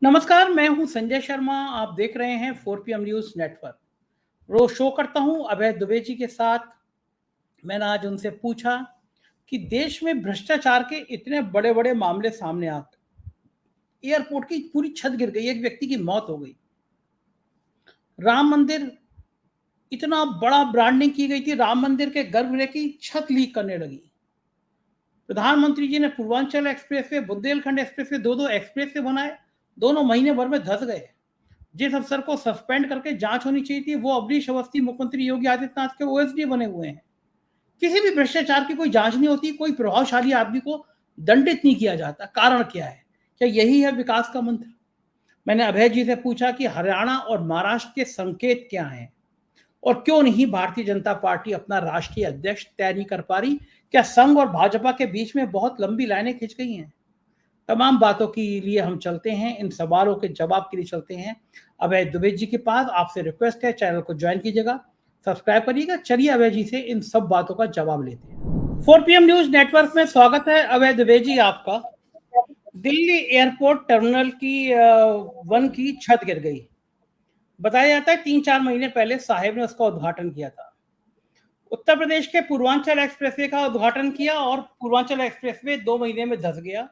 नमस्कार, मैं हूं संजय शर्मा। आप देख रहे हैं 4 PM न्यूज नेटवर्क। रोज शो करता हूं अभय दुबे जी के साथ। मैंने आज उनसे पूछा कि देश में भ्रष्टाचार के इतने बड़े बड़े मामले सामने आते, एयरपोर्ट की पूरी छत गिर गई, एक व्यक्ति की मौत हो गई, राम मंदिर, इतना बड़ा ब्रांडिंग की गई थी, राम मंदिर के गर्भगृह की छत लीक करने लगी। प्रधानमंत्री जी ने पूर्वांचल एक्सप्रेसवे, बुंदेलखंड एक्सप्रेसवे, दो एक्सप्रेसवे बनाए, दोनों महीने भर में धस गए। जिस अफसर को सस्पेंड करके जांच होनी चाहिए थी, वो अवनीश अवस्थी मुख्यमंत्री योगी आदित्यनाथ के ओएसडी बने हुए हैं। किसी भी भ्रष्टाचार की कोई जांच नहीं होती, कोई प्रभावशाली आदमी को दंडित नहीं किया जाता। कारण क्या है? क्या यही है विकास का मंत्र? मैंने अभय जी से पूछा कि हरियाणा और महाराष्ट्र के संकेत क्या हैं, और क्यों नहीं भारतीय जनता पार्टी अपना राष्ट्रीय अध्यक्ष तय नहीं कर पा रही? क्या संघ और भाजपा के बीच में बहुत लंबी लाइनें खिंच गई हैं? तमाम बातों के लिए हम चलते हैं, इन सवालों के जवाब के लिए चलते हैं अभय दुबे जी के पास। आपसे रिक्वेस्ट है, चैनल को ज्वाइन कीजिएगा, सब्सक्राइब करिएगा। चलिए अभय जी से इन सब बातों का जवाब लेते हैं। 4 PM न्यूज नेटवर्क में स्वागत है अभय दुबे जी आपका। दिल्ली एयरपोर्ट टर्मिनल की 1 की छत गिर गई। बताया जाता है 3-4 महीने पहले साहेब ने उसका उद्घाटन किया था। उत्तर प्रदेश के पूर्वांचल एक्सप्रेसवे का उद्घाटन किया और पूर्वांचल एक्सप्रेसवे 2 महीने में धस गया।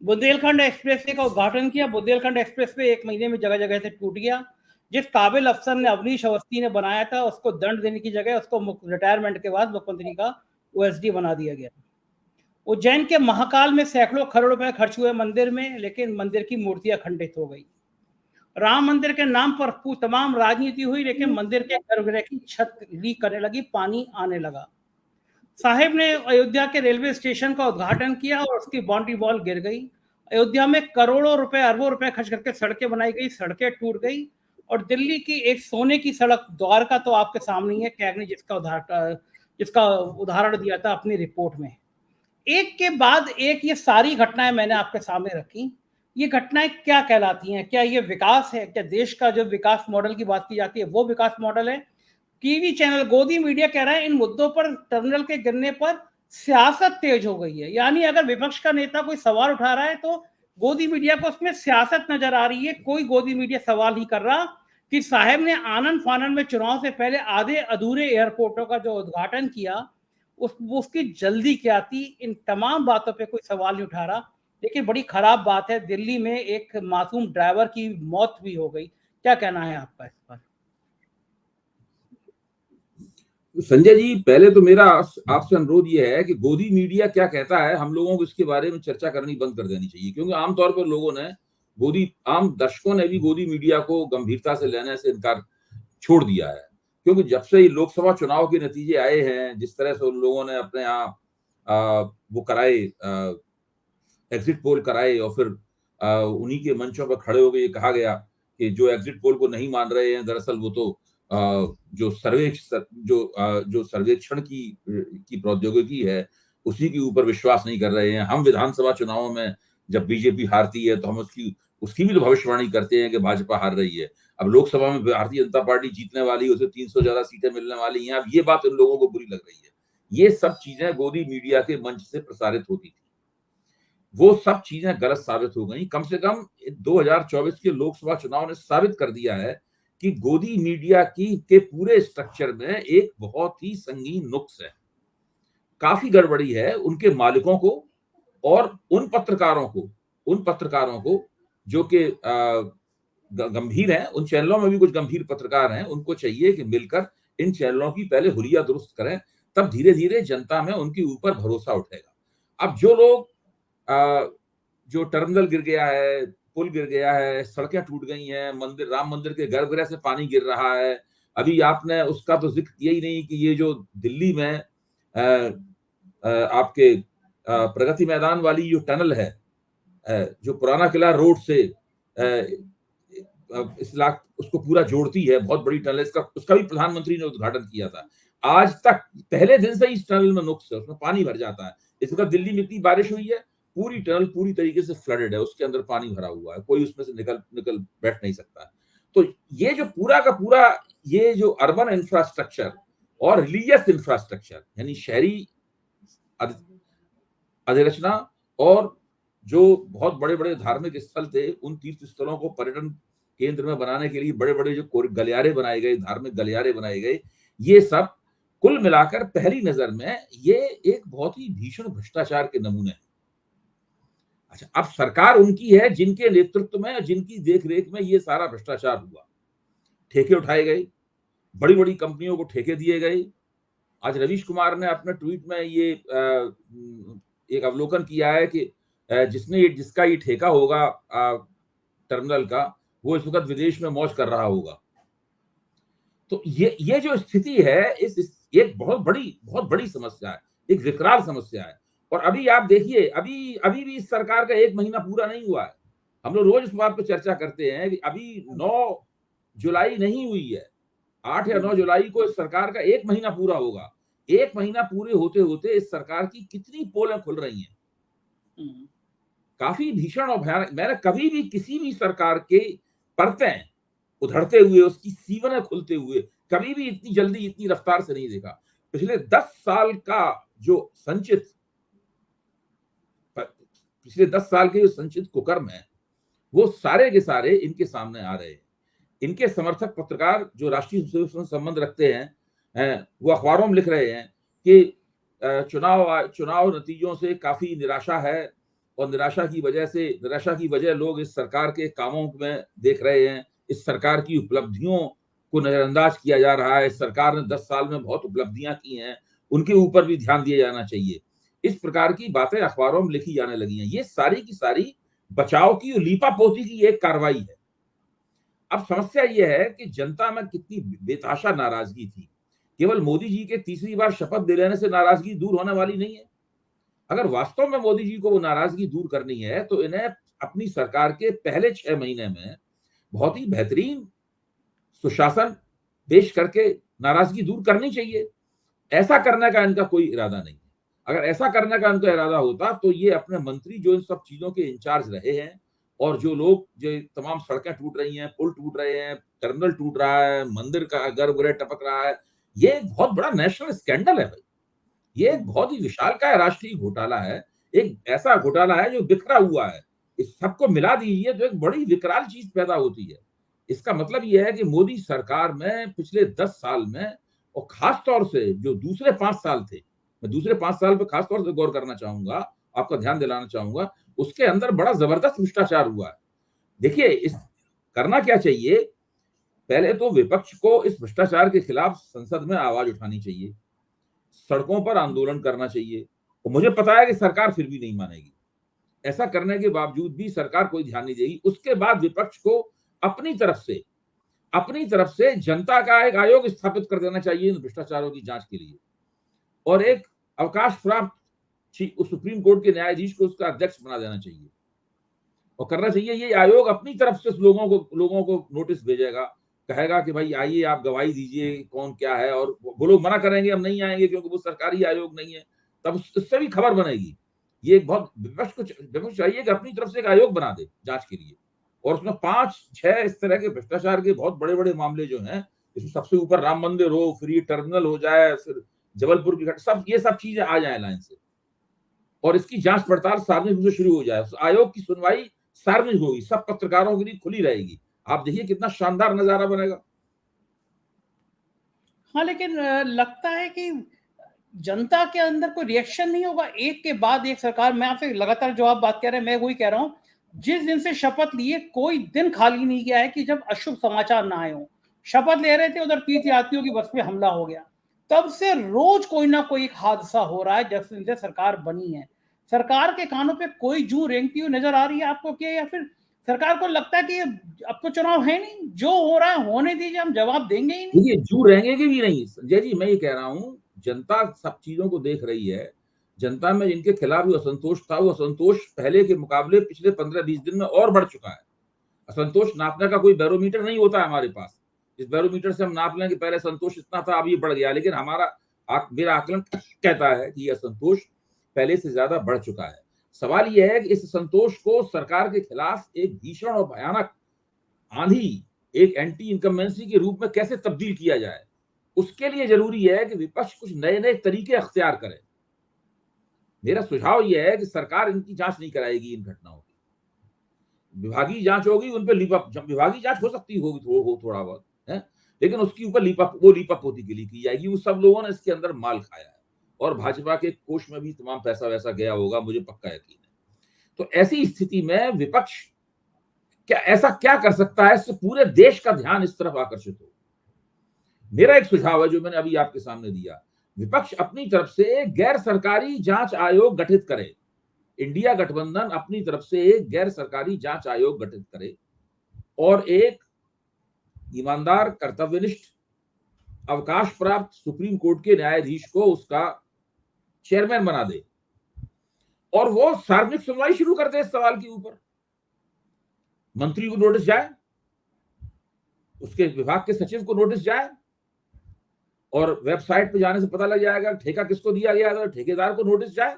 बुंदेलखंड एक्सप्रेसवे का उद्घाटन किया, बुंदेलखंड एक्सप्रेसवे 1 महीने में जगह जगह से टूट गया। जिस काबिल अफसर ने, अवनीश अवस्थी ने बनाया था, उसको दंड देने की जगह उसको रिटायरमेंट के बाद मुख्यमंत्री का ओएसडी बना दिया गया। उज्जैन के महाकाल में सैकड़ों करोड़ रुपए खर्च हुए मंदिर में, लेकिन मंदिर की मूर्तियां खंडित हो गई। राम मंदिर के नाम पर तमाम राजनीति हुई, लेकिन मंदिर के गर्भगृह की छत लीक करने लगी, पानी आने लगा। साहेब ने अयोध्या के रेलवे स्टेशन का उद्घाटन किया और उसकी बाउंड्री वॉल गिर गई। अयोध्या में करोड़ों रुपए, अरबों रुपए खर्च करके सड़कें बनाई गई, सड़कें टूट गई। और दिल्ली की एक सोने की सड़क द्वारका तो आपके सामने ही है, कैग ने जिसका उदाहरण दिया था अपनी रिपोर्ट में। एक के बाद एक ये सारी घटनाएं मैंने आपके सामने रखी। ये घटनाएं क्या कहलाती हैं? क्या ये विकास है? क्या देश का जो विकास मॉडल की बात की जाती है वो विकास मॉडल है? टीवी चैनल गोदी मीडिया कह रहा है इन मुद्दों पर, टर्मिनल के गिरने पर सियासत तेज हो गई है। यानी अगर विपक्ष का नेता कोई सवाल उठा रहा है तो गोदी मीडिया को उसमें सियासत नजर आ रही है। कोई गोदी मीडिया सवाल नहीं कर रहा कि साहब ने आनंद फानंद में चुनाव से पहले आधे अधूरे एयरपोर्टों का जो उद्घाटन किया, उसकी जल्दी क्या थी? इन तमाम बातों पे कोई सवाल नहीं उठा रहा। लेकिन बड़ी खराब बात है, दिल्ली में एक मासूम ड्राइवर की मौत भी हो गई। क्या कहना है आपका इस पर? संजय जी, पहले तो मेरा आपसे अनुरोध यह है कि गोदी मीडिया क्या कहता है, हम लोगों को इसके बारे में चर्चा करनी बंद कर देनी चाहिए, क्योंकि आमतौर पर लोगों ने आम दर्शकों ने भी गोदी मीडिया को गंभीरता से लेने से इनकार छोड़ दिया है। क्योंकि जब से लोकसभा चुनाव के नतीजे आए हैं, जिस तरह से उन लोगों ने अपने यहाँ वो कराए, एग्जिट पोल कराए, और फिर उन्हीं के मंचों पर खड़े होकर ये कहा गया कि जो एग्जिट पोल को नहीं मान रहे हैं, दरअसल वो तो जो सर्वेक्षण की प्रौद्योगिकी है उसी के ऊपर विश्वास नहीं कर रहे हैं। हम विधानसभा चुनावों में जब बीजेपी हारती है तो हम उसकी भी तो भविष्यवाणी करते हैं कि भाजपा हार रही है। अब लोकसभा में भारतीय जनता पार्टी जीतने वाली है, उसे 300 ज्यादा सीटें मिलने वाली हैं। अब ये बात इन लोगों को बुरी लग रही है। ये सब चीजें गोदी मीडिया के मंच से प्रसारित होती थी, वो सब चीजें गलत साबित हो गई। कम से कम 2024 के लोकसभा चुनाव ने साबित कर दिया है कि गोदी मीडिया के पूरे स्ट्रक्चर में एक बहुत ही संगीन नुक्स है, काफी गड़बड़ी है। उनके मालिकों को और उन पत्रकारों को जो कि गंभीर हैं, उन चैनलों में भी कुछ गंभीर पत्रकार हैं, उनको चाहिए कि मिलकर इन चैनलों की पहले हुलिया दुरुस्त करें, तब धीरे धीरे जनता में उनके ऊपर भरोसा उठेगा। अब जो लोग जो टर्मिनल गिर गया है, पुल गिर गया है, सड़कें टूट गई हैं, राम मंदिर के गर्भगृह से पानी गिर रहा है, अभी आपने उसका तो जिक्र किया ही नहीं कि ये जो दिल्ली में आपके प्रगति मैदान वाली जो टनल है, जो पुराना किला रोड से उसको पूरा जोड़ती है, बहुत बड़ी टनल, उसका भी प्रधानमंत्री ने उद्घाटन किया था। आज तक पहले दिन से इस टनल में नुक्स है, उसमें पानी भर जाता है। इस वक्त दिल्ली में इतनी बारिश हुई है, पूरी टनल पूरी तरीके से फ्लडेड है, उसके अंदर पानी भरा हुआ है, कोई उसमें से निकल बैठ नहीं सकता। तो ये जो पूरा का पूरा ये जो अर्बन इंफ्रास्ट्रक्चर और रिलीजियस इंफ्रास्ट्रक्चर, यानी शहरी अधिरचना और जो बहुत बड़े-बड़े धार्मिक स्थल थे, उन तीर्थ स्थलों को पर्यटन केंद्र में बनाने के लिए बड़े-बड़े जो गलियारे बनाए गए, धार्मिक गलियारे बनाए गए, ये सब कुल मिलाकर पहली नजर में ये एक बहुत ही भीषण भ्रष्टाचार के नमूने हैं। अच्छा, अब सरकार उनकी है जिनके नेतृत्व में, जिनकी देखरेख में ये सारा भ्रष्टाचार हुआ। ठेके उठाए गए, बड़ी-बड़ी कंपनियों को ठेके दिए गए। आज रवीश कुमार ने अपने ट्वीट में ये एक अवलोकन किया है कि जिसका ये ठेका होगा टर्मिनल का, वो इस वक्त विदेश में मौज कर रहा होगा। तो ये जो स्थिति है, इस एक बहुत बड़ी समस्या है, एक विकराल समस्या है। और अभी आप देखिए, अभी भी इस सरकार का 1 महीना पूरा नहीं हुआ है। हम लोग रोज इस बात पे चर्चा करते हैं कि अभी 9 जुलाई नहीं हुई है, 8 या 9 जुलाई को इस सरकार का 1 महीना पूरा होगा। 1 महीना पूरे होते-होते इस सरकार की कितनी पोलें खुल रही हैं। काफ़ी भीषण और भयानक। मैंने कभी भी किसी भी सरकार के परतें उधड़ते हुए, उसकी सीवनें खुलते हुए कभी भी इतनी जल्दी, इतनी रफ्तार से नहीं देखा। पिछले 10 साल का जो संचित पिछले 10 साल के जो संचित कुकर्म है, वो सारे के सारे इनके सामने आ रहे हैं। इनके समर्थक पत्रकार जो राष्ट्रीय स्वयं संबंध रखते हैं, वो अखबारों में लिख रहे हैं कि चुनाव नतीजों से काफ़ी निराशा है और निराशा की वजह लोग इस सरकार के कामों में देख रहे हैं। इस सरकार की उपलब्धियों को नजरअंदाज किया जा रहा है। इस सरकार ने 10 साल में बहुत उपलब्धियां की हैं, उनके ऊपर भी ध्यान दिया जाना चाहिए। इस प्रकार की बातें अखबारों में लिखी जाने लगी हैं। ये सारी की सारी बचाव की और लीपापोती की एक कार्रवाई है। अब समस्या यह है कि जनता में कितनी बेतहाशा नाराजगी थी। केवल मोदी जी के तीसरी बार शपथ दिलाने से नाराजगी दूर होने वाली नहीं है। अगर वास्तव में मोदी जी को वो नाराजगी दूर करनी है, तो इन्हें अपनी सरकार के पहले 6 महीने में बहुत ही बेहतरीन सुशासन पेश करके नाराजगी दूर करनी चाहिए। ऐसा करने का इनका कोई इरादा नहीं है। अगर ऐसा करने का इनका इरादा होता, तो ये अपने मंत्री जो इन सब चीजों के इंचार्ज रहे हैं, और जो लोग, जो तमाम सड़कें टूट रही हैं, पुल टूट रहे हैं, टर्मिनल टूट रहा है, मंदिर का गर्भगृह टपक रहा है, ये एक बहुत बड़ा नेशनल स्कैंडल है भाई। ये एक बहुत ही विशालकाय राष्ट्रीय घोटाला है। एक ऐसा घोटाला है जो बिखरा हुआ है। इस सबको मिला दीजिए तो एक बड़ी विकराल चीज पैदा होती है। इसका मतलब ये है कि मोदी सरकार में पिछले 10 साल में, और खास तौर से जो दूसरे 5 साल थे, मैं दूसरे 5 साल पे खास तौर से गौर करना चाहूंगा, आपका ध्यान दिलाना चाहूंगा, उसके अंदर बड़ा जबरदस्त भ्रष्टाचार हुआ है। देखिए, इस करना क्या चाहिए, पहले तो विपक्ष को इस भ्रष्टाचार के खिलाफ संसद में आवाज उठानी चाहिए, सड़कों पर आंदोलन करना चाहिए। और मुझे पता है कि सरकार फिर भी नहीं मानेगी। ऐसा करने के बावजूद भी सरकार कोई ध्यान नहीं देगी। उसके बाद विपक्ष को अपनी तरफ से जनता का एक आयोग स्थापित कर देना चाहिए इन भ्रष्टाचारों की जांच के लिए, और एक अवकाश प्राप्त सुप्रीम कोर्ट के न्यायाधीश को उसका अध्यक्ष बना देना चाहिए, और करना चाहिए ये आयोग अपनी तरफ से लोगों को नोटिस भेजेगा, कहेगा कि भाई आइए, आप गवाही दीजिए कौन क्या है, और वो लोग मना करेंगे, हम नहीं आएंगे क्योंकि वो सरकारी आयोग नहीं है, तब उससे भी खबर बनेगी। ये एक बहुत विपक्ष चाहिए कि अपनी तरफ से एक आयोग बना दे जांच के लिए, और उसमें 5-6 इस तरह के भ्रष्टाचार के बहुत बड़े बड़े मामले जो हैं, इसमें सबसे ऊपर राम मंदिर हो, फ्री टर्मिनल हो जाए, फिर जबलपुर की घटना, ये सब चीजें आ जाए लाइन से, और इसकी जांच पड़ताल सार्वजनिक रूप से शुरू हो जाए। आयोग की सुनवाई सार्वजनिक होगी, सब पत्रकारों के लिए खुली रहेगी। आप देखिए कितना शानदार नजारा बनेगा। हाँ, लेकिन लगता है कि जनता के अंदर कोई रिएक्शन नहीं होगा। एक के बाद एक सरकार, मैं आपसे लगातार जो आप बात कर रहे हैं, मैं वही कह रहा हूँ, जिस दिन से शपथ लिए कोई दिन खाली नहीं गया है कि जब अशुभ समाचार ना आए हो। शपथ ले रहे थे, उधर तीर्थयात्रियों की बस पे हमला हो गया, तब से रोज कोई ना कोई एक हादसा हो रहा है जब से सरकार बनी है। सरकार के कानों पे कोई जू रेंगती हुई नजर आ रही है आपको क्या, या फिर सरकार को लगता है कि अब तो चुनाव है नहीं, जो हो रहा है होने दीजिए, हम जवाब देंगे ही नहीं? देखिए, जू रहेंगे कि भी नहीं संजय जी, मैं ये कह रहा हूँ, जनता सब चीजों को देख रही है। जनता में जिनके खिलाफ जो असंतोष था, वो असंतोष पहले के मुकाबले पिछले 15-20 दिन में और बढ़ चुका है। असंतोष नापने का कोई बैरोमीटर नहीं होता है हमारे पास, इस बैरोमीटर से हम नाप लें कि पहले संतोष इतना था, अब ये बढ़ गया, लेकिन मेरा आकलन कहता है कि यह असंतोष पहले से ज्यादा बढ़ चुका है। सवाल यह है कि इस संतोष को सरकार के खिलाफ एक भीषण और भयानक आंधी, एक एंटी इनकम्बेंसी के रूप में कैसे तब्दील किया जाए। उसके लिए जरूरी है कि विपक्ष कुछ नए नए तरीके अख्तियार करे। मेरा सुझाव यह है कि सरकार इनकी जांच नहीं कराएगी, इन घटनाओं की विभागीय जांच होगी, उन पे विभागीय जांच हो सकती होगी थोड़ा बहुत है, लेकिन उसके ऊपर लीपापोती के लिए की जाएगी। वो सब लोगों ने इसके अंदर माल खाया है और भाजपा के कोष में भी तमाम पैसा वैसा गया होगा, मुझे पक्का यकीन है। तो ऐसी स्थिति में विपक्ष ऐसा क्या कर सकता है इससे पूरे देश का ध्यान इस तरफ आकर्षित हो। मेरा एक सुझाव है जो मैंने अभी आपके सामने दिया, विपक्ष अपनी तरफ से गैर सरकारी जांच आयोग गठित करे। इंडिया गठबंधन अपनी तरफ से एक गैर सरकारी जांच आयोग गठित करे और एक ईमानदार, कर्तव्यनिष्ठ, अवकाश प्राप्त सुप्रीम कोर्ट के न्यायाधीश को उसका चेयरमैन बना दे और वो सार्वजनिक सुनवाई शुरू कर दे इस सवाल के ऊपर। मंत्री को नोटिस जाए, उसके विभाग के सचिव को नोटिस जाए और वेबसाइट पे जाने से पता लग जाएगा ठेका किसको दिया गया है, ठेकेदार को नोटिस जाए।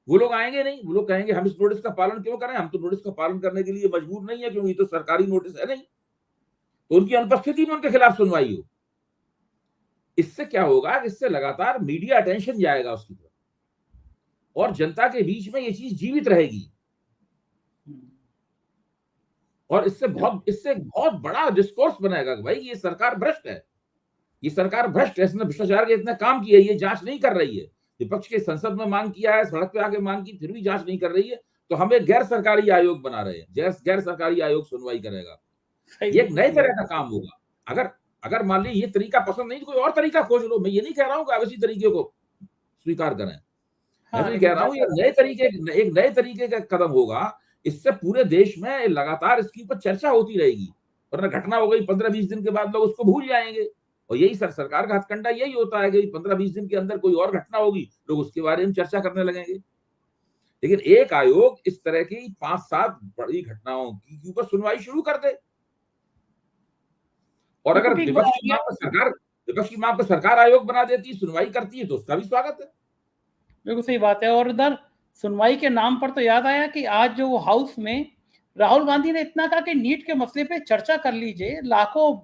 वो लोग आएंगे नहीं, वो लोग कहेंगे हम इस नोटिस का पालन क्यों करें, हम तो नोटिस का पालन करने के लिए मजबूर नहीं है क्योंकि तो सरकारी नोटिस है नहीं। तो उनकी अनुपस्थिति में उनके खिलाफ सुनवाई हो। इससे क्या होगा, इससे लगातार मीडिया अटेंशन जाएगा उसकी तरफ और जनता के बीच में ये चीज जीवित रहेगी और इससे बहुत बड़ा डिस्कोर्स बनेगा कि भाई ये सरकार भ्रष्ट है, ये सरकार भ्रष्ट है, इसने भ्रष्टाचार के इतने काम किए, ये जांच नहीं कर रही है। विपक्ष के संसद में मांग किया है, सड़क पे आके मांग की, फिर भी जांच नहीं कर रही है। तो हम एक गैर सरकारी आयोग बना रहे हैं, गैर सरकारी आयोग सुनवाई करेगा। ये एक नए तरह का काम होगा। अगर मान ली ये तरीका पसंद नहीं तो कोई और तरीका खोज लो। मैं ये नहीं कह रहा हूँ कि आप इसी तरीके को स्वीकार करें, मैं तो ये कह रहा हूँ एक नए तरीके का कदम होगा। इससे पूरे देश में लगातार इसके ऊपर चर्चा होती रहेगी, वरना घटना हो गई 15-20 दिन के बाद लोग उसको भूल जाएंगे। और यही सरकार का हथकंडा यही होता है कि 15-20 दिन के अंदर कोई और घटना होगी, लोग उसके बारे में चर्चा करने लगेंगे। लेकिन एक आयोग इस तरह की 5-7 बड़ी घटनाओं की ऊपर सुनवाई शुरू कर दे और अगर विपक्ष की मांग पर सरकार आयोग बना देती, सुनवाई करती है, तो उसका भी स्वागत है। बिल्कुल सही बात है। और इधर सुनवाई के नाम पर तो याद आया कि आज जो हाउस में राहुल गांधी ने इतना कहा कि नीट के मसले पे चर्चा कर लीजिए, लाखों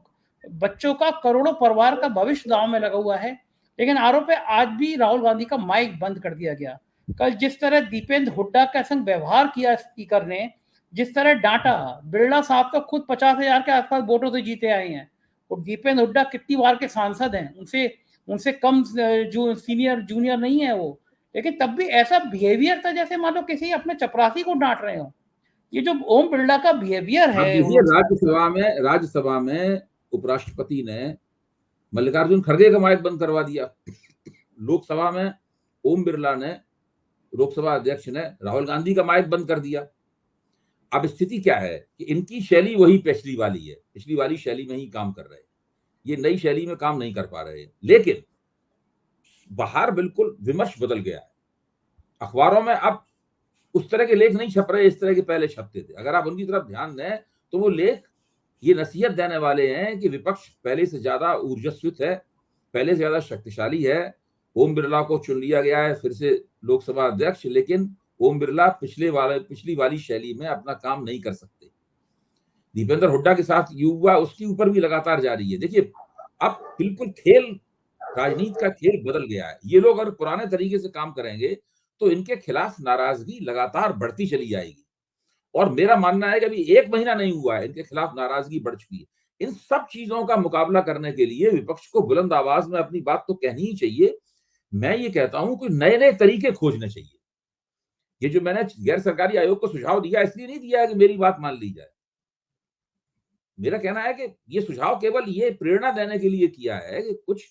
बच्चों का, करोड़ों परिवार का भविष्य दांव में लगा हुआ है। लेकिन आरोप है आज भी राहुल गांधी का माइक बंद कर दिया गया। कल जिस तरह दीपेंद्र हुड्डा के संग व्यवहार किया स्पीकर ने, जिस तरह डांटा, बिरला साहब तो खुद 50,000 के आसपास वोटों से जीते आए हैं और दीपेंद्र हुड्डा कितनी बार के सांसद हैं, उनसे कम जो सीनियर जूनियर नहीं है वो, लेकिन तब भी ऐसा बिहेवियर था जैसे मान लो किसी अपने चपरासी को डांट रहे हो। ये जो ओम बिरला का बिहेवियर है, राज्यसभा में उपराष्ट्रपति ने मल्लिकार्जुन खड़गे का माइक बंद करवा दिया। लोकसभा में ओम बिरला ने, लोकसभा अध्यक्ष ने राहुल गांधी का माइक बंद कर दिया। अब स्थिति क्या है कि इनकी शैली वही पिछली वाली शैली में ही काम कर रहे हैं, ये नई शैली में काम नहीं कर पा रहे हैं। लेकिन बाहर बिल्कुल विमर्श बदल गया है। अखबारों में अब उस तरह के लेख नहीं छप रहे इस तरह के पहले छपते थे। अगर आप उनकी तरफ ध्यान दें तो वो लेख ये नसीहत देने वाले हैं कि विपक्ष पहले से ज्यादा ऊर्जस्वित है, पहले से ज्यादा शक्तिशाली है। ओम बिरला को चुन लिया गया है फिर से लोकसभा अध्यक्ष, लेकिन ओम बिरला पिछली वाली शैली में अपना काम नहीं कर सकते। दीपेंद्र हुड्डा के साथ युवा उसके ऊपर भी लगातार जारी है। देखिए अब बिल्कुल राजनीति का खेल बदल गया है। ये लोग अगर पुराने तरीके से काम करेंगे तो इनके खिलाफ नाराजगी लगातार बढ़ती चली जाएगी। और मेरा मानना है कि अभी 1 महीना नहीं हुआ है, इनके खिलाफ नाराजगी बढ़ चुकी है। इन सब चीजों का मुकाबला करने के लिए विपक्ष को बुलंद आवाज में अपनी बात तो कहनी ही चाहिए। मैं ये कहता हूं कि नए नए तरीके खोजने चाहिए। ये जो मैंने गैर सरकारी आयोग को सुझाव दिया इसलिए नहीं दिया है कि मेरी बात मान ली जाए। मेरा कहना है कि ये सुझाव केवल ये प्रेरणा देने के लिए किया है कि कुछ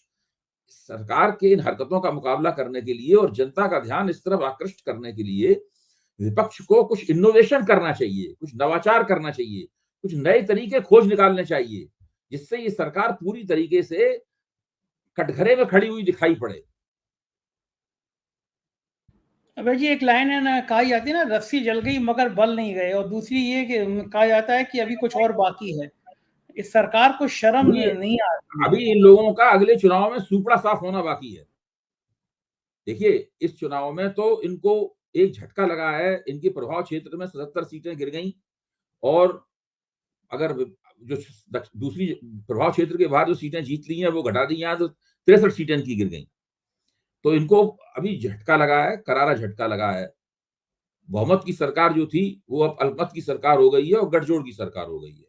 सरकार के इन हरकतों का मुकाबला करने के लिए और जनता का ध्यान इस तरफ आकृष्ट करने के लिए विपक्ष को कुछ इनोवेशन करना चाहिए, कुछ नवाचार करना चाहिए, कुछ नए तरीके खोज निकालने चाहिए, जिससे ये सरकार पूरी तरीके से कटघरे में खड़ी हुई दिखाई पड़े। अबे जी एक लाइन है ना, कही जाती है ना, रस्सी जल गई मगर बल नहीं गए। और दूसरी ये कि कहा जाता है कि अभी कुछ और बाकी है। इस सरकार को शर्म नहीं आ रही। अभी इन लोगों का अगले चुनाव में सुपड़ा साफ होना बाकी है। देखिए इस चुनाव में तो इनको एक झटका लगा है, इनके प्रभाव क्षेत्र में 77 सीटें गिर गई और अगर जो दूसरी प्रभाव क्षेत्र के बाहर जो सीटें जीत ली हैं वो घटा दी हैं तो 63 सीटें इनकी गिर गई। तो इनको अभी झटका लगा है, करारा झटका लगा है। बहुमत की सरकार जो थी वो अब अल्पमत की सरकार हो गई है और गठजोड़ की सरकार हो गई है।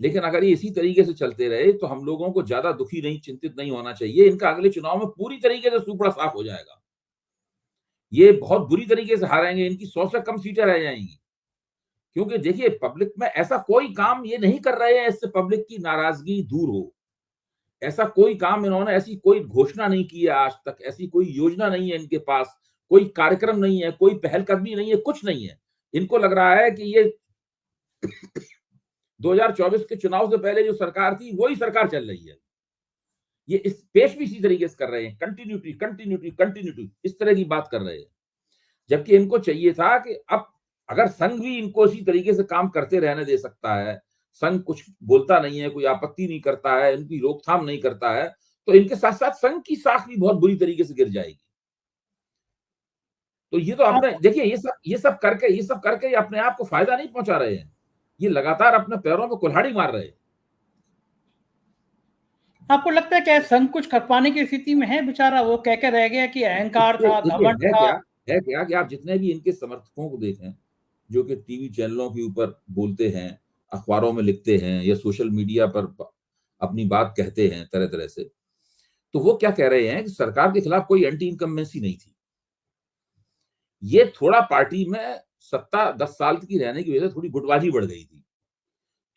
लेकिन अगर ये इसी तरीके से चलते रहे तो हम लोगों को ज्यादा दुखी नहीं, चिंतित नहीं होना चाहिए। इनका अगले चुनाव में पूरी तरीके से सुपड़ा साफ हो जाएगा। ये बहुत बुरी तरीके से हारेंगे, इनकी 100 से कम सीटें रह जाएंगी। क्योंकि देखिए, पब्लिक में ऐसा कोई काम ये नहीं कर रहे हैं इससे पब्लिक की नाराजगी दूर हो। ऐसा कोई काम इन्होंने, ऐसी कोई घोषणा नहीं की है आज तक, ऐसी कोई योजना नहीं है इनके पास, कोई कार्यक्रम नहीं है, कोई पहलकदमी नहीं है, कुछ नहीं है। इनको लग रहा है कि ये 2024 के चुनाव से पहले जो सरकार थी वही सरकार चल रही है। ये इस पेश भी इसी तरीके से कर रहे हैं, कंटिन्यूटी कंटिन्यूटी कंटिन्यूटी, इस तरह की बात कर रहे हैं। जबकि इनको चाहिए था कि अब अगर संघ भी इनको इसी तरीके से काम करते रहने दे सकता है, संघ कुछ बोलता नहीं है, कोई आपत्ति नहीं करता है, इनकी रोकथाम नहीं करता है, तो इनके साथ साथ संघ की साख भी बहुत बुरी तरीके से गिर जाएगी। तो ये तो अपने आप देखिए, ये सब करके ये अपने आप को फायदा नहीं पहुंचा रहे हैं। ये लगातार अपने पैरों में कुल्हाड़ी मार रहे हैं। आपको लगता है क्या संघ कुछ कर पाने की स्थिति में है? बेचारा वो कह के रह गया कि अहंकार था, देखिए, घमंड था। है क्या कि आप जितने भी इनके समर्थकों को देखें, जो कि टीवी चैनलों के ऊपर बोलते हैं, अखबारों में लिखते हैं या सोशल मीडिया पर अपनी बात कहते हैं तरह तरह से, तो वो क्या कह रहे हैं कि सरकार के खिलाफ कोई एंटी इनकम्बेंसी नहीं थी। ये थोड़ा पार्टी में सत्ता 10 साल की रहने की वजह से थोड़ी गुटबाजी बढ़ गई थी,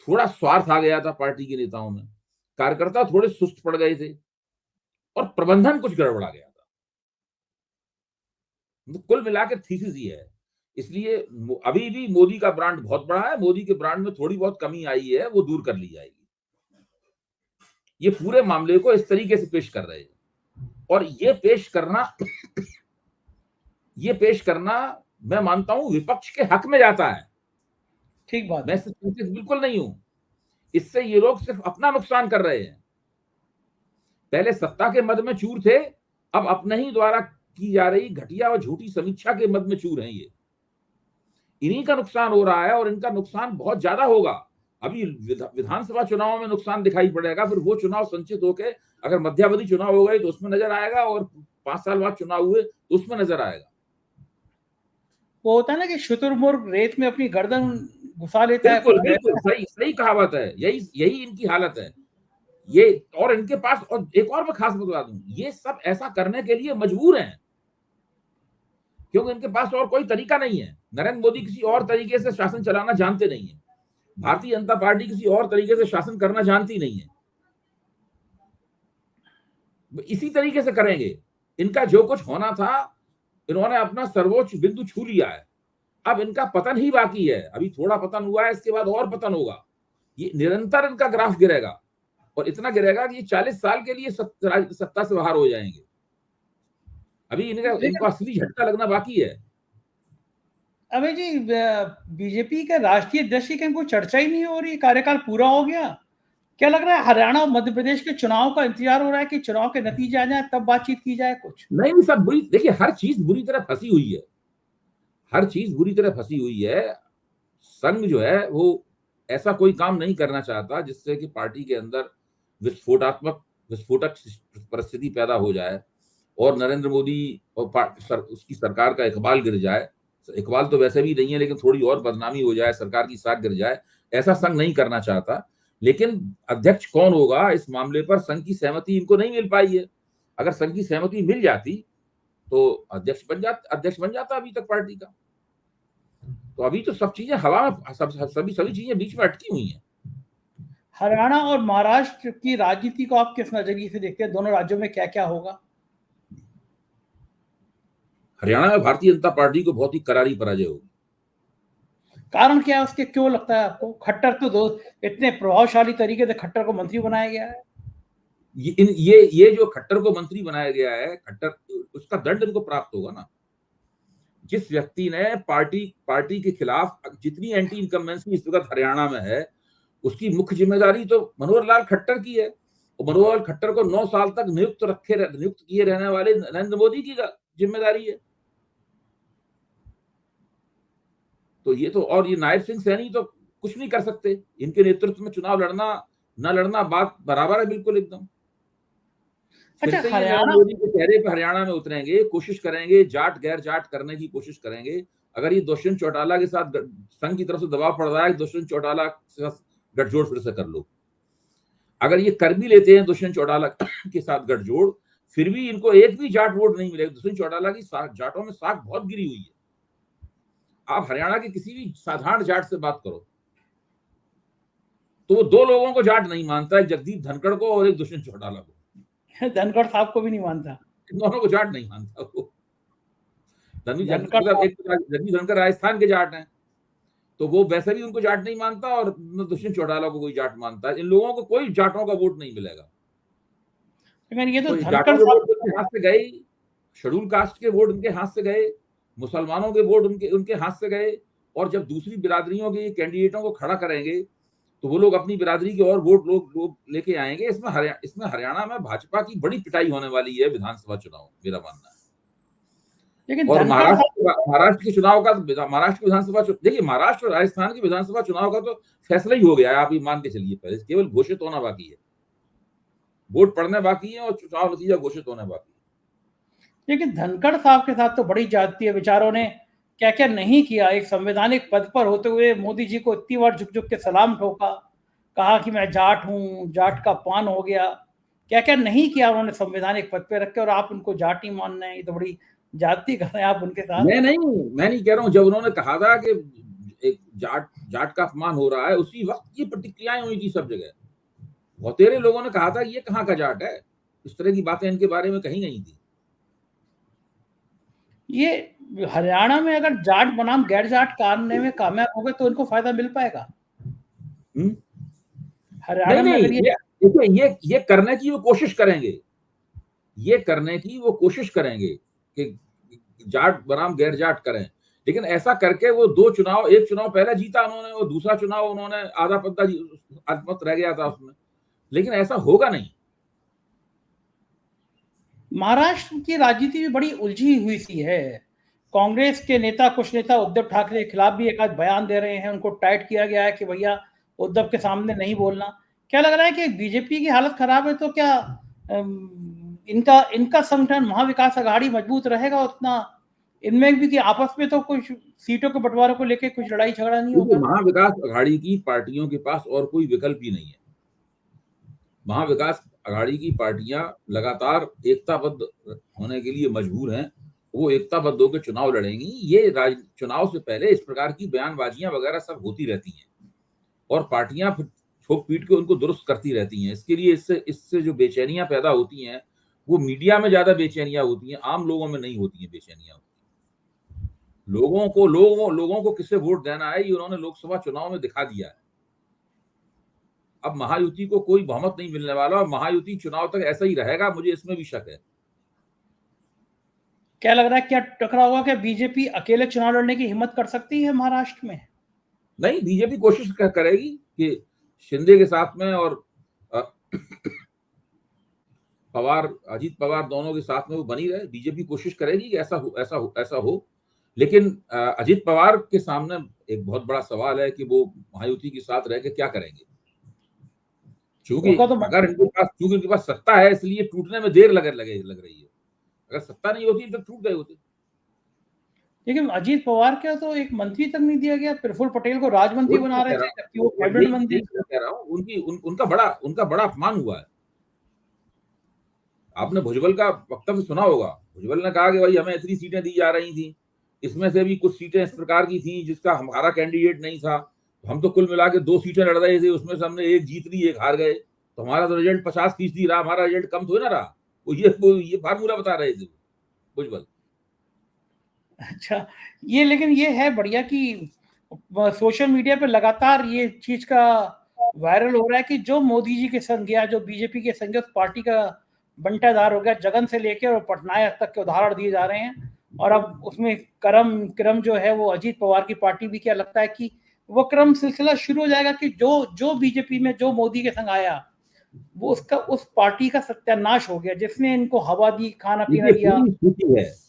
थोड़ा स्वार्थ आ गया था पार्टी के नेताओं में, कार्यकर्ता थोड़े सुस्त पड़ गए थे और प्रबंधन कुछ गड़बड़ा गया था। तो कुल मिला के थीसिस ये है। इसलिए अभी भी मोदी का ब्रांड बहुत बड़ा है, मोदी के ब्रांड में थोड़ी बहुत कमी आई है, वो दूर कर ली जाएगी। ये पूरे मामले को इस तरीके से पेश कर रहे हैं और ये पेश करना मैं मानता हूं विपक्ष के हक में जाता है। ठीक बात मैं है। इससे चिंतित बिल्कुल नहीं हूं। इससे ये लोग सिर्फ अपना नुकसान कर रहे हैं। पहले सत्ता के मद में चूर थे, अब अपने ही द्वारा की जा रही घटिया और झूठी समीक्षा के मद में चूर हैं ये। इन्हीं का नुकसान हो रहा है और इनका नुकसान बहुत ज्यादा होगा। अभी विधानसभा चुनाव में नुकसान दिखाई पड़ेगा, फिर वो चुनाव संचित होकर अगर मध्यावधि चुनाव हो गए तो उसमें नजर आएगा, और 5 साल बाद चुनाव हुए तो उसमें नजर आएगा। वो होता है ना कि शुतुरमुर्ग रेत में अपनी गर्दन घुसा लेता है, बिल्कुल फिर बिल्कुल सही सही कहावत है। यही इनकी हालत है ये। और इनके पास, और एक और मैं खास बता दूं, ये सब ऐसा करने के लिए मजबूर हैं क्योंकि इनके पास और कोई तरीका नहीं है। नरेंद्र मोदी किसी और तरीके से शासन चलाना जानते नहीं है, भारतीय जनता पार्टी किसी और तरीके से शासन करना जानती नहीं है। इसी तरीके से करेंगे। इनका जो कुछ होना था, इन्होंने अपना सर्वोच्च बिंदु छू लिया है। अब इनका पतन ही बाकी है। अभी थोड़ा पतन हुआ है, इसके बाद और पतन होगा। ये निरंतर इनका ग्राफ गिरेगा और इतना गिरेगा कि ये 40 साल के लिए सत्ता से बाहर हो जाएंगे। अभी इनको असली झटका लगना बाकी है। अबे जी, बीजेपी के राष्ट्रीय अध्यक्ष की कहीं कोई चर्चा ही नहीं हो रही, कार्यकाल पूरा हो गया। क्या लग रहा है हरियाणा और मध्य प्रदेश के चुनाव का इंतजार हो रहा है कि चुनाव के नतीजे आ जाए तब बातचीत की जाए कुछ? नहीं, सब बुरी, देखिए हर चीज बुरी तरह फंसी हुई है, हर चीज बुरी तरह फंसी हुई है। संघ जो है वो ऐसा कोई काम नहीं करना चाहता जिससे कि पार्टी के अंदर विस्फोटक परिस्थिति पैदा हो जाए और नरेंद्र मोदी और उसकी सरकार का इकबाल गिर जाए। इकबाल तो वैसे भी नहीं है, लेकिन थोड़ी और बदनामी हो जाए, सरकार की साख गिर जाए। ऐसा संघ नहीं करना चाहता। लेकिन अध्यक्ष कौन होगा इस मामले पर संघ की सहमति इनको नहीं मिल पाई है। अगर संघ की सहमति मिल जाती तो अध्यक्ष बन जाता अभी तक पार्टी का। तो अभी तो सब चीजें हवा में, सभी चीजें बीच में अटकी हुई हैं। हरियाणा और महाराष्ट्र की राजनीति को आप किस नजरिए से देखते हैं? दोनों राज्यों में क्या क्या होगा? हरियाणा में भारतीय जनता पार्टी को बहुत ही करारी पराजय होगी। कारण क्या है उसके? क्यों लगता है आपको? खट्टर तो दो इतने प्रभावशाली तरीके से खट्टर को मंत्री बनाया गया है। ये जो खट्टर को मंत्री बनाया गया है, खट्टर, उसका दंड इनको प्राप्त होगा ना। जिस व्यक्ति ने पार्टी के खिलाफ जितनी एंटी इनकम्बेंसी इस वक्त हरियाणा में है, उसकी मुख्य जिम्मेदारी तो मनोहर लाल खट्टर की है। और मनोहर लाल खट्टर को 9 साल तक नियुक्त किए रहने वाले नरेंद्र मोदी की जिम्मेदारी है। तो ये नायब सिंह सैनी तो कुछ नहीं कर सकते। इनके नेतृत्व में चुनाव लड़ना न लड़ना बात बराबर है, बिल्कुल एकदम। फिर अच्छा, से ये नरेंद्र हरियाणा मोदी के चेहरे पे हरियाणा में उतरेंगे, कोशिश करेंगे जाट गैर जाट करने की कोशिश करेंगे। अगर ये दुष्यंत चौटाला के साथ संघ की तरफ से दबाव पड़ रहा है, दुष्यंत चौटाला के साथ गठजोड़ फिर से कर लो। अगर ये कर भी लेते हैं दुष्यंत चौटाला के साथ गठजोड़, फिर भी इनको एक भी जाट वोट नहीं मिलेगा। दुष्यंत चौटाला की जाटों में साख बहुत गिरी हुई है। आप हरियाणा के किसी भी साधारण जाट से बात करो तो वो दो लोगों को जाट नहीं मानता, एक जगदीप धनखड़ को और एक दुष्यंत चौटाला को। धनखड़ साहब को भी नहीं मानता, इन दोनों को जाट नहीं मानता वो। धनखड़ मतलब एक जगदीप धनखड़ राजस्थान के जाट हैं, तो वो वैसे भी उनको जाट नहीं मानता और दुष्यंत चौटाला को कोई जाट मानता है। इन लोगों को कोई जाटों का वोट नहीं मिलेगा। लेकिन ये तो तो धनखड़ जाटों के वोट साहब उनके हाथ से गए, शेड्यूल कास्ट के वोट उनके हाथ से गए, मुसलमानों के वोट उनके उनके हाथ से गए। और जब दूसरी बिरादरियों के कैंडिडेटों को खड़ा करेंगे तो वो लोग अपनी बिरादरी के और वोट लोग लेके आएंगे। इसमें हरियाणा में भाजपा की बड़ी पिटाई होने वाली है विधानसभा चुनाव, मेरा मानना है। लेकिन और धनखड़ साहब महाराष्ट्र के चुनाव का, महाराष्ट्र विधानसभा देखिए, महाराष्ट्र और राजस्थान की विधानसभा चुनाव का तो फैसला ही हो गया है, आप ये मान के चलिए। पहले केवल घोषित होना बाकी है, वोट पड़ने बाकी है और चुनाव नतीजा घोषित होने बाकी है। लेकिन धनखड़ साहब के साथ तो बड़ी जाती है, बेचारों ने क्या क्या नहीं किया। एक संवैधानिक पद पर होते हुए मोदी जी को इतनी बार झुक झुक के सलाम ठोका, कहा कि मैं जाट हूँ, जाट का पान हो गया। क्या क्या नहीं किया उन्होंने संवैधानिक पद पे रख के, और आप उनको जाट ही मान रहे हैं। ये तो बड़ी जाति कर रहे हैं आप उनके साथ। मैं नहीं कह रहा हूँ, जब उन्होंने कहा था कि एक जाट का अपमान हो रहा है, उसी वक्त ये प्रतिक्रियाएं हुई थी सब जगह। बहुतेरे लोगों ने कहा था ये कहाँ का जाट है, इस तरह की बातें इनके बारे में कहीं नहीं थी। ये हरियाणा में अगर जाट बनाम गैर जाट करने में कामयाब हो गए तो इनको फायदा मिल पाएगा। हरियाणा में अगर ये करने की वो कोशिश करेंगे, ये करने की वो कोशिश करेंगे कि जाट बनाम गैर जाट करें। लेकिन ऐसा करके वो दो चुनाव, एक चुनाव पहले जीता उन्होंने और दूसरा चुनाव उन्होंने आधा पत्ता अल्पमत रह गया था उसमें, लेकिन ऐसा होगा नहीं। महाराष्ट्र की राजनीति भी बड़ी उलझी हुई सी है। कांग्रेस के नेता, कुछ नेता उद्धव ठाकरे के खिलाफ भी एक आध बयान दे रहे हैं, उनको टाइट किया गया है कि भैया उद्धव के सामने नहीं बोलना। क्या लग रहा है कि बीजेपी की हालत खराब है तो क्या इनका संगठन महाविकास अघाड़ी मजबूत रहेगा उतना? इनमें भी कि आपस में तो कुछ सीटों के बंटवारे को लेकर कुछ लड़ाई झगड़ा नहीं होगा? महाविकास अघाड़ी की पार्टियों के पास और कोई विकल्प ही नहीं है। महाविकास अघाड़ी की पार्टियां लगातार एकताबद्ध होने के लिए मजबूर हैं। वो एकताबद्ध होकर चुनाव लड़ेंगी। ये चुनाव से पहले इस प्रकार की बयानबाजियां वगैरह सब होती रहती हैं और पार्टियां फिर ठोक पीट के उनको दुरुस्त करती रहती हैं। इसके लिए इससे जो बेचैनियां पैदा होती हैं वो मीडिया में ज्यादा बेचैनियां होती हैं, आम लोगों में नहीं होती हैं बेचैनियां। लोगों को किसे वोट देना है ये उन्होंने लोकसभा चुनाव में दिखा दिया है। अब महायुति को कोई बहुमत नहीं मिलने वाला और महायुति चुनाव तक ऐसा ही रहेगा, मुझे इसमें भी शक है। क्या लग रहा है, क्या टकराव होगा? क्या बीजेपी अकेले चुनाव लड़ने की हिम्मत कर सकती है महाराष्ट्र में? नहीं, बीजेपी कोशिश करेगी कि शिंदे के साथ में और अजीत पवार दोनों के साथ में वो बनी रहे। बीजेपी कोशिश करेगी कि ऐसा हो। लेकिन अजीत पवार के सामने एक बहुत बड़ा सवाल है कि वो महायुति के साथ रह के क्या करेंगे। क्योंकि इनके पास सत्ता है, इसलिए टूटने में देर लग रही है। अगर सत्ता नहीं होती तो टूट गए होते। लेकिन अजीत पवार का तो एक मंत्री तक नहीं दिया गया, प्रफुल्ल पटेल को राजमंत्री बना रहे थे, जबकि वो कैबिनेट मंत्री। कह रहा हूँ उनका बड़ा अपमान हुआ है। आपने भुजबल का वक्तव्य सुना होगा। भुजबल ने कहा कि भाई हमें इतनी सीटें दी जा रही थी, इसमें से भी कुछ सीटें इस प्रकार की थी जिसका हमारा कैंडिडेट नहीं था, हम तो कुल मिला के 2 सीटें लड़ रहे थे, उसमें से हमने एक जीत ली, एक हार गए, तो हमारा तो रिजल्ट 50% रहा, हमारा रिजल्ट कम थोड़ी ना रहा। वो ये फार्मूला बता रहे थे भुजबल। अच्छा, लेकिन ये है बढ़िया कि सोशल मीडिया पे लगातार ये चीज का वायरल हो रहा है कि जो मोदी जी के संग या जो बीजेपी के संग उस पार्टी का बंटाधार हो गया। जगन से लेकर और पटनायक तक के उदाहरण दिए जा रहे हैं, और अब उसमें क्रम जो है वो अजीत पवार की पार्टी भी, क्या लगता है कि वो क्रम सिलसिला शुरू हो जाएगा कि जो बीजेपी में जो मोदी के संग आया वो उस पार्टी का सत्यानाश हो गया, जिसने इनको हवा दी, खाना पीना दिया।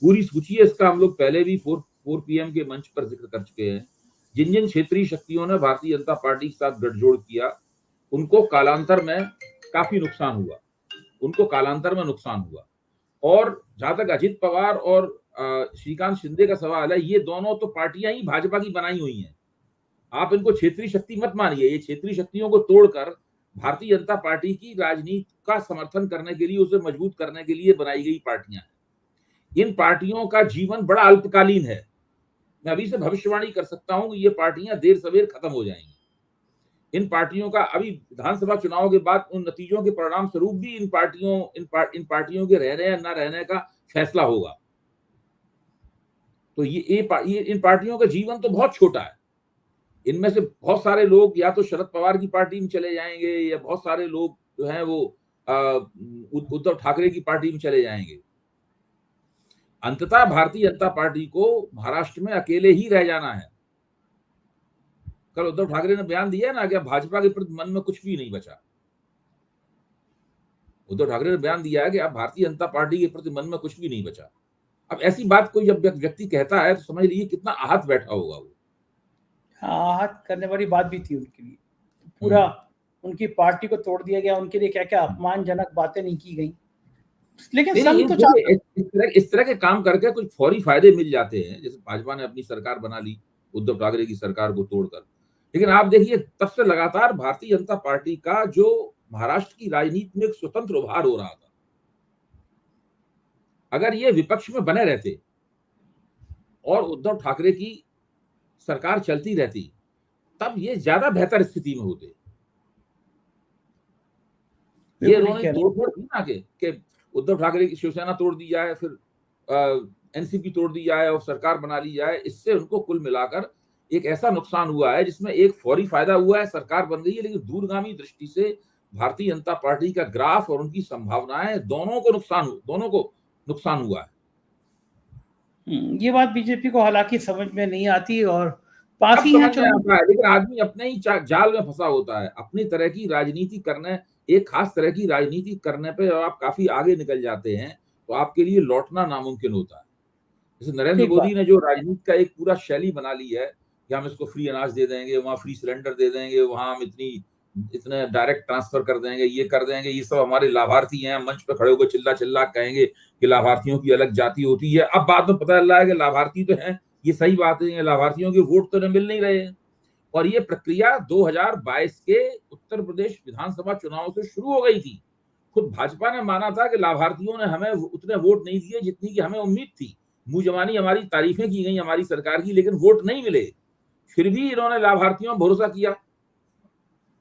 पूरी सूची है इसका। हम लोग पहले भी 4 PM के मंच पर जिक्र कर चुके हैं। जिन जिन क्षेत्रीय शक्तियों ने भारतीय जनता पार्टी के साथ गठजोड़ किया उनको कालांतर में काफी नुकसान हुआ। उनको कालांतर में नुकसान हुआ। और जहां तक अजित पवार और श्रीकांत शिंदे का सवाल है, ये दोनों तो पार्टियां ही भाजपा की बनाई हुई हैं। आप इनको क्षेत्रीय शक्ति मत मानिए, ये क्षेत्रीय शक्तियों को तोड़कर भारतीय जनता पार्टी की राजनीति का समर्थन करने के लिए, उसे मजबूत करने के लिए बनाई गई पार्टियां हैं। इन पार्टियों का जीवन बड़ा अल्पकालीन है। मैं अभी से भविष्यवाणी कर सकता हूं कि ये पार्टियां देर सवेर खत्म हो जाएंगी। इन पार्टियों का अभी विधानसभा चुनाव के बाद उन नतीजों के परिणाम स्वरूप भी इन पार्टियों के रहने या न रहने का फैसला होगा। तो ये इन पार्टियों का जीवन तो बहुत छोटा है। इनमें से बहुत सारे लोग या तो शरद पवार की पार्टी में चले जाएंगे, या बहुत सारे लोग जो हैं वो उद्धव ठाकरे की पार्टी में चले जाएंगे। अंततः भारतीय जनता पार्टी को महाराष्ट्र में अकेले ही रह जाना है। कल उद्धव ठाकरे ने बयान दिया ना कि भाजपा के प्रति मन में कुछ भी नहीं बचा। उद्धव ठाकरे ने बयान दिया है कि अब भारतीय जनता पार्टी के प्रति मन में कुछ भी नहीं बचा। अब ऐसी बात कोई जब व्यक्ति कहता है तो समझ लीजिए कितना आहत बैठा होगा वो। आहत करने वाली बात भी थी उनके लिए। पूरा उनकी पार्टी को तोड़ दिया गया, उनके लिए क्या क्या अपमानजनक बातें नहीं की गई। लेकिन इस तरह के काम करके कुछ फौरी फायदे मिल जाते हैं। जैसे भाजपा ने अपनी सरकार बना ली उद्धव ठाकरे की सरकार को तोड़कर, लेकिन आप देखिए तब से लगातार भारतीय जनता पार्टी का जो महाराष्ट्र की राजनीति में एक स्वतंत्र उभार हो रहा था। अगर ये विपक्ष में बने रहते और उद्धव ठाकरे की सरकार चलती रहती, तब ये ज्यादा बेहतर स्थिति में होते। ये उन्होंने तोड़फोड़ की ना कि उद्धव ठाकरे की शिवसेना तोड़ दी जाए, फिर एनसीपी तोड़ दी जाए और सरकार बना ली जाए। इससे उनको कुल मिलाकर एक ऐसा नुकसान हुआ है जिसमें एक फौरी फायदा हुआ है, सरकार बन गई है, लेकिन दूरगामी दृष्टि से भारतीय जनता पार्टी का ग्राफ और उनकी संभावनाएं दोनों को नुकसान हुआ है। ये बात बीजेपी को हालांकि समझ में नहीं आती और पास ही है, लेकिन आदमी अपने ही जाल में फंसा होता है। अपनी तरह की राजनीति करने, एक खास तरह की राजनीति करने पे आप काफी आगे निकल जाते हैं तो आपके लिए लौटना नामुमकिन होता है। जैसे नरेंद्र मोदी ने जो राजनीति का एक पूरा शैली बना ली है कि हम इसको फ्री अनाज दे देंगे, वहां फ्री सिलेंडर दे देंगे, वहां हम इतने डायरेक्ट ट्रांसफर कर देंगे, ये कर देंगे, ये सब हमारे लाभार्थी हैं। मंच पर खड़े होकर चिल्ला कहेंगे कि लाभार्थियों की अलग जाति होती है। अब बाद में पता चल रहा है कि लाभार्थी तो हैं, ये सही बात है, लाभार्थियों के वोट तो मिल नहीं रहे हैं। और ये प्रक्रिया 2022 के उत्तर प्रदेश विधानसभा चुनाव से शुरू हो गई थी। खुद भाजपा ने माना था कि लाभार्थियों ने हमें उतने वोट नहीं दिए जितनी की हमें उम्मीद थी। मुंह जबानी हमारी तारीफें की गई हमारी सरकार की, लेकिन वोट नहीं मिले। फिर भी इन्होंने लाभार्थियों पर भरोसा किया।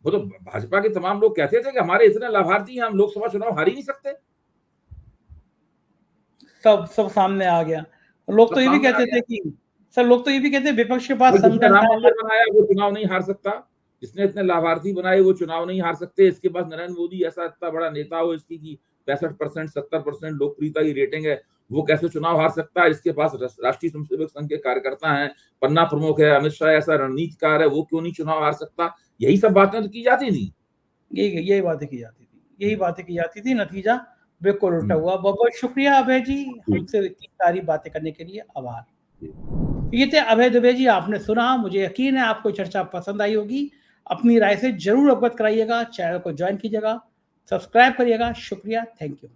वो तो भाजपा के तमाम लोग कहते थे कि हमारे इतने लाभार्थी हैं, हम लोकसभा चुनाव हार ही नहीं सकते। सब सामने आ गया। लोग तो ये भी कहते थे कि लोग तो ये भी कहते हैं विपक्ष के पास राम मंदिर बनाया वो चुनाव नहीं हार सकता, जिसने इतने लाभार्थी बनाए वो चुनाव नहीं हार सकते। इसके पास नरेंद्र मोदी ऐसा इतना बड़ा नेता हो, इसकी 65% 70% लोकप्रियता की रेटिंग है, वो कैसे चुनाव हार सकता है। इसके पास राष्ट्रीय स्वयंसेवक संघ के कार्यकर्ता हैं, पन्ना प्रमुख है, अमित शाह ऐसा रणनीतिकार है, वो क्यों नहीं चुनाव हार सकता। यही सब बातें तो की जाती थी, यही बातें की जाती थी। नतीजा बिल्कुल उल्टा हुआ। बहुत बहुत शुक्रिया अभय जी, हमसे इतनी सारी बातें करने के लिए आभार। ये थे अभय दुबे जी, आपने सुना। मुझे यकीन है आपको चर्चा पसंद आई होगी। अपनी राय से जरूर अवगत कराइएगा। चैनल को ज्वाइन कीजिएगा, सब्सक्राइब करिएगा। शुक्रिया, थैंक यू।